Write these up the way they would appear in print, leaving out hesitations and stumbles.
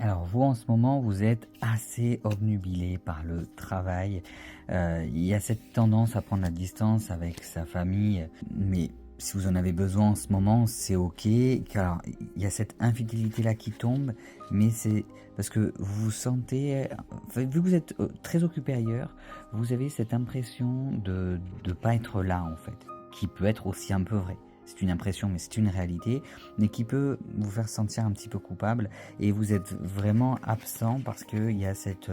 Alors vous, en ce moment, vous êtes assez obnubilé par le travail. Il y a cette tendance à prendre la distance avec sa famille, mais si vous en avez besoin en ce moment, c'est ok. Car il y a cette infidélité-là qui tombe, mais c'est parce que vous vous sentez, enfin, vu que vous êtes très occupé ailleurs, vous avez cette impression de ne pas être là, en fait, qui peut être aussi un peu vrai. C'est une impression, mais c'est une réalité, mais qui peut vous faire sentir un petit peu coupable et vous êtes vraiment absent parce qu'il y a cette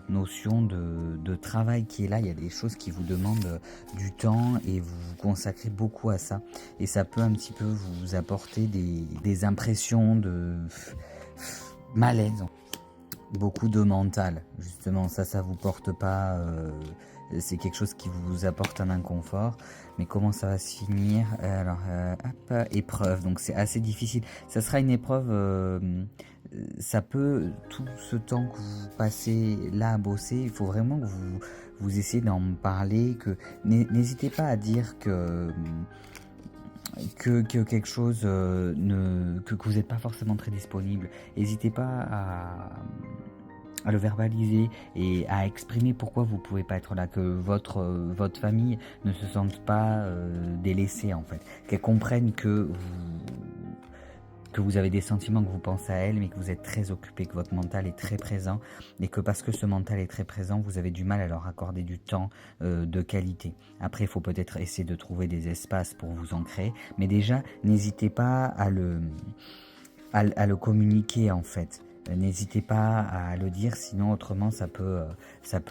notion de travail qui est là. Il y a des choses qui vous demandent du temps et vous vous consacrez beaucoup à ça. Et ça peut un petit peu vous apporter des impressions de malaise. Beaucoup de mental, justement, ça vous porte pas, c'est quelque chose qui vous apporte un inconfort, mais comment ça va se finir? Alors, hop, épreuve, donc c'est assez difficile. Ça sera une épreuve, ça peut, tout ce temps que vous passez là à bosser, il faut vraiment que vous essayez d'en parler, que n'hésitez pas à dire que quelque chose que vous n'êtes pas forcément très disponible. N'hésitez pas à le verbaliser et à exprimer pourquoi vous pouvez pas être là, que votre famille ne se sente pas délaissée en fait, qu'elle comprenne que vous avez des sentiments, que vous pensez à elle, mais que vous êtes très occupé, que votre mental est très présent, et que parce que ce mental est très présent, vous avez du mal à leur accorder du temps de qualité. Après, il faut peut-être essayer de trouver des espaces pour vous ancrer, mais déjà, n'hésitez pas à le communiquer en fait. N'hésitez pas à le dire, sinon autrement ça peut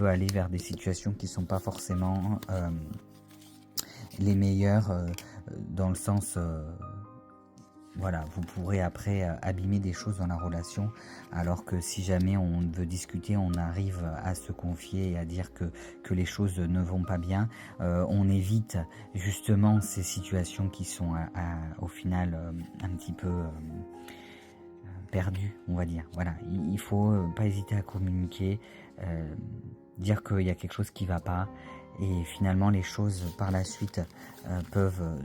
aller vers des situations qui sont pas forcément les meilleures dans le sens voilà, vous pourrez après abîmer des choses dans la relation, alors que si jamais on veut discuter, on arrive à se confier et à dire que les choses ne vont pas bien, on évite justement ces situations qui sont au final un petit peu perdues, on va dire. Voilà, il faut pas hésiter à communiquer, dire qu'il y a quelque chose qui va pas, et finalement les choses par la suite peuvent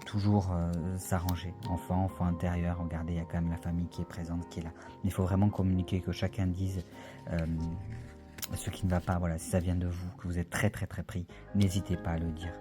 toujours s'arranger. Enfant intérieur, regardez, il y a quand même la famille qui est présente, qui est là. Il faut vraiment communiquer, que chacun dise ce qui ne va pas. Voilà, si ça vient de vous, que vous êtes très très très pris, n'hésitez pas à le dire.